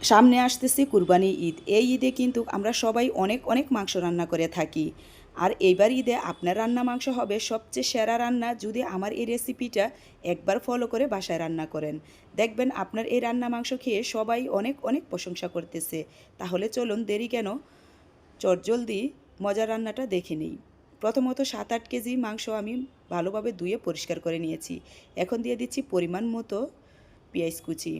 সামনে আসতেছে কুরবানি ঈদ। এই ঈদে কিন্তু আমরা সবাই অনেক অনেক মাংস রান্না করে থাকি। আর এইবার ঈদে আপনার রান্না মাংস হবে সবচেয়ে সেরা রান্না যদি আমার এই রেসিপিটা একবার ফলো করে বাসায় রান্না করেন। দেখবেন আপনার এই রান্না মাংস খেয়ে সবাই অনেক অনেক প্রশংসা করতেছে। তাহলে চলুন দেরি কেন, চটজলদি মজার রান্নাটা দেখে নিই। প্রথমত 7-8 কেজি মাংস আমি ভালোভাবে ধুয়ে পরিষ্কার করে নিয়েছি। এখন দিয়ে দিচ্ছি পরিমাণ মতো পেঁয়াজ কুচি।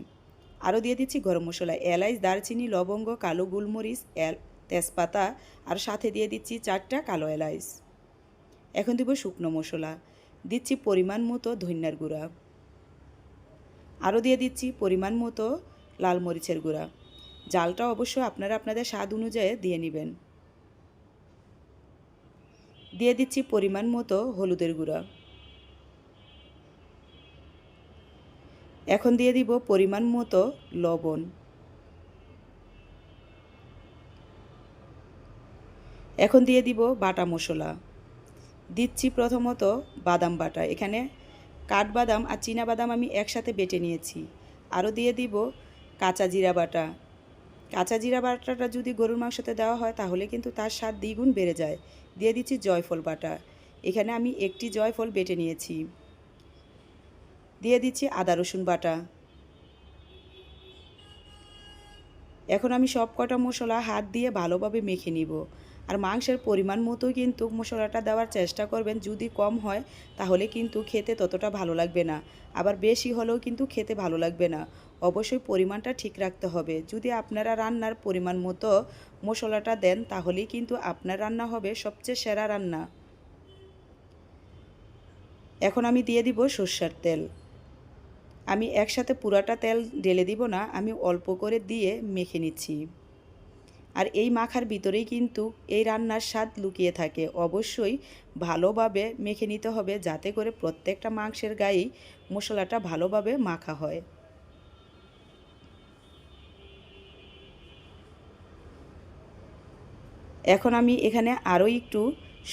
আরও দিয়ে দিচ্ছি গরম মশলা, এলাচ, দারচিনি, লবঙ্গ, কালো গোলমরিচ, তেজপাতা, আর সাথে দিয়ে দিচ্ছি 4টা কালো এলাচ। এখন দেব শুকনো মশলা, দিচ্ছি পরিমাণ মতো ধনিয়ার গুঁড়া, আরও দিয়ে দিচ্ছি পরিমাণ মতো লাল মরিচের গুঁড়া। জালটা অবশ্য আপনারা আপনাদের স্বাদ অনুযায়ী দিয়ে নেবেন। দিয়ে দিচ্ছি পরিমাণ মতো হলুদের গুঁড়া। এখন দিয়ে দিব পরিমাণ মতো লবণ। এখন দিয়ে দিব বাটা মশলা। দিচ্ছি প্রথমত বাদাম বাটা, এখানে কাঠবাদাম আর চীনা বাদাম আমি একসাথে বেটে নিয়েছি। আরও দিয়ে দিব কাঁচা জিরা বাটা। কাঁচা জিরা বাটাটা যদি গরুর মাংসতে দেওয়া হয় তাহলে কিন্তু তার স্বাদ দ্বিগুণ বেড়ে যায়। দিয়ে দিচ্ছি জয়ফল বাটা, এখানে আমি একটি জয়ফল বেটে নিয়েছি। দিয়ে দিচ্ছি আদা রসুন বাটা। এখন আমি সব কটা মশলা হাত দিয়ে ভালোভাবে মেখে নিব। আর মাংসের পরিমাণ মতো কিন্তু মশলাটা দেওয়ার চেষ্টা করবেন, যদি কম হয় তাহলে কিন্তু খেতে ততটা ভালো লাগবে না, আবার বেশি হলেও কিন্তু খেতে ভালো লাগবে না। অবশ্যই পরিমাণটা ঠিক রাখতে হবে। যদি আপনারা রান্নার পরিমাণ মতো মশলাটা দেন তাহলেই কিন্তু আপনার রান্না হবে সবচেয়ে সেরা রান্না। এখন আমি দিয়ে দিব সর্ষের তেল। আমি একসাথে পুরাটা তেল ঢেলে দিব না, আমি অল্প করে দিয়ে মেখে নিচ্ছি। আর এই মাখার ভিতরেই কিন্তু এই রান্নার স্বাদ লুকিয়ে থাকে। অবশ্যই ভালোভাবে মেখে নিতে হবে যাতে করে প্রত্যেকটা মাংসের গায়েই মশলাটা ভালোভাবে মাখা হয়। এখন আমি এখানে আরও একটু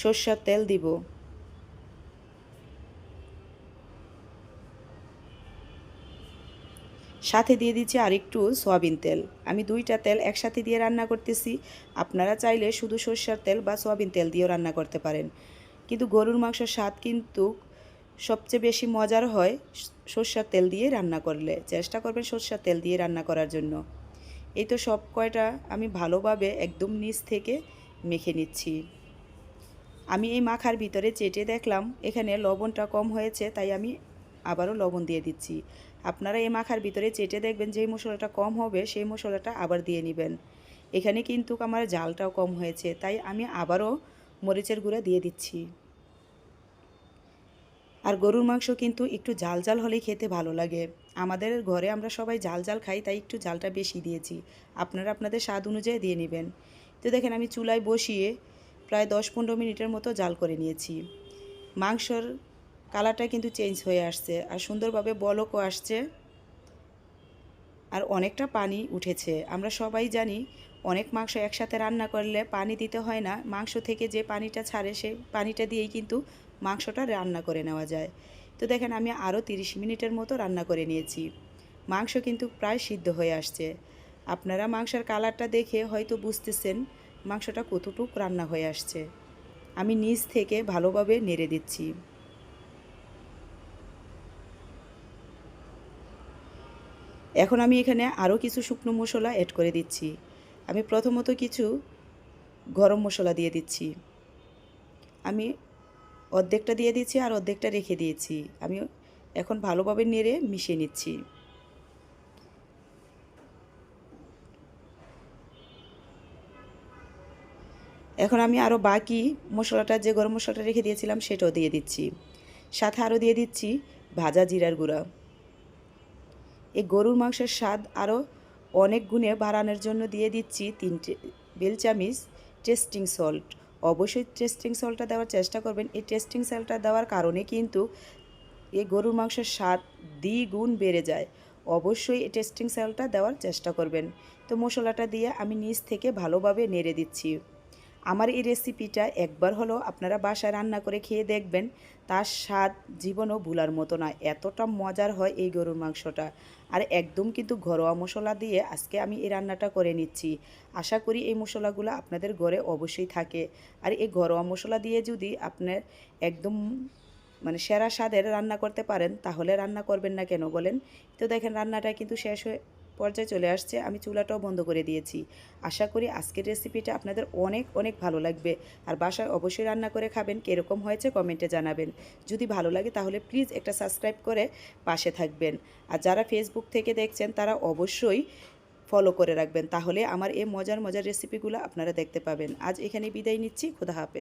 সরষের তেল দিব। সাথে দিয়ে দিচ্ছি আরেকটু সয়াবিন তেল। আমি দুইটা তেল একসাথে দিয়ে রান্না করতেছি। আপনারা চাইলে শুধু সরষের তেল বা সয়াবিন তেল দিয়েও রান্না করতে পারেন, কিন্তু গরুর মাংসের স্বাদ কিন্তু সবচেয়ে বেশি মজার হয় সরষের তেল দিয়ে রান্না করলে। চেষ্টা করবেন সরষের তেল দিয়ে রান্না করার জন্য। এই তো সব কয়টা আমি ভালোভাবে একদম নিচ থেকে মেখে নিচ্ছি। আমি এই মাখার ভিতরে চেটে দেখলাম এখানে লবণটা কম হয়েছে, তাই আমি আবারও লবণ দিয়ে দিচ্ছি। আপনারা এই মাখার ভিতরে চেটে দেখবেন যেই মশলাটা কম হবে সেই মশলাটা আবার দিয়ে নেবেন। এখানে কিন্তু আমার ঝালটাও কম হয়েছে, তাই আমি আবারও মরিচের গুঁড়া দিয়ে দিচ্ছি। আর গরুর মাংস কিন্তু একটু ঝাল ঝাল হলেই খেতে ভালো লাগে। আমাদের ঘরে আমরা সবাই ঝাল ঝাল খাই, তাই একটু ঝালটা বেশি দিয়েছি। আপনারা আপনাদের স্বাদ অনুযায়ী দিয়ে নেবেন। তো দেখেন আমি চুলায় বসিয়ে প্রায় 10-15 মিনিটের মতো জাল করে নিয়েছি। মাংসর কালারটা কিন্তু চেঞ্জ হয়ে আসছে আর সুন্দরভাবে বলকও আসছে, আর অনেকটা পানি উঠেছে। আমরা সবাই জানি অনেক মাংস একসাথে রান্না করলে পানি দিতে হয় না, মাংস থেকে যে পানিটা ছাড়ে সেই পানিটা দিয়েই কিন্তু মাংসটা রান্না করে নেওয়া যায়। তো দেখেন আমি আরও 30 মিনিটের মতো রান্না করে নিয়েছি। মাংস কিন্তু প্রায় সিদ্ধ হয়ে আসছে। আপনারা মাংসের কালারটা দেখে হয়তো বুঝতেছেন মাংসটা কতটুক রান্না হয়ে আসছে। আমি নিচ থেকে ভালোভাবে নেড়ে দিচ্ছি। এখন আমি এখানে আরও কিছু শুকনো মশলা অ্যাড করে দিচ্ছি। আমি প্রথমত কিছু গরম মশলা দিয়ে দিচ্ছি। আমি অর্ধেকটা দিয়ে দিচ্ছি আর অর্ধেকটা রেখে দিয়েছি। আমি এখন ভালোভাবে নেড়ে মিশিয়ে নিচ্ছি। এখন আমি আরও বাকি মশলাটা, যে গরম মশলাটা রেখে দিয়েছিলাম সেটাও দিয়ে দিচ্ছি। সাথে আরও দিয়ে দিচ্ছি ভাজা জিরার গুঁড়া। এই গরুর মাংসের স্বাদ আরও অনেক গুণে বাড়ানোর জন্য দিয়ে দিচ্ছি 3 টেবিল চামচ টেস্টিং সল্ট। অবশ্যই টেস্টিং সল্টটা দেওয়ার চেষ্টা করবেন। এই টেস্টিং সল্টটা দেওয়ার কারণে কিন্তু এই গরুর মাংসের স্বাদ দ্বিগুণ বেড়ে যায়। অবশ্যই এই টেস্টিং সল্টটা দেওয়ার চেষ্টা করবেন। তো মশলাটা দিয়ে আমি নিচ থেকে ভালোভাবে নেড়ে দিচ্ছি। আমার এই রেসিপিটা একবার হলেও আপনারা বাসায় রান্না করে খেয়ে দেখবেন, তার স্বাদ জীবনও ভুলার মতো না, এতটা মজার হয় এই গরুর মাংসটা। আর একদম কিন্তু ঘরোয়া মশলা দিয়ে আজকে আমি এই রান্নাটা করে নিচ্ছি। আশা করি এই মশলাগুলো আপনাদের ঘরে অবশ্যই থাকে। আর এই ঘরোয়া মশলা দিয়ে যদি আপনার একদম মানে সেরা স্বাদের রান্না করতে পারেন, তাহলে রান্না করবেন না কেন বলেন? তো দেখেন রান্নাটা কিন্তু শেষ হয়ে পর্যায়ে চলে আসছে, আমি চুলাটাও বন্ধ করে দিয়েছি। আশা করি আজকের রেসিপিটা আপনাদের অনেক অনেক ভালো লাগবে। আর বাসায় অবশ্যই রান্না করে খাবেন, কীরকম হয়েছে কমেন্টে জানাবেন। যদি ভালো লাগে তাহলে প্লিজ একটা সাবস্ক্রাইব করে পাশে থাকবেন। আর যারা ফেসবুক থেকে দেখছেন তারা অবশ্যই ফলো করে রাখবেন, তাহলে আমার এই মজার মজার রেসিপিগুলো আপনারা দেখতে পাবেন। আজ এখানে বিদায় নিচ্ছি, খোদা হাফেজ।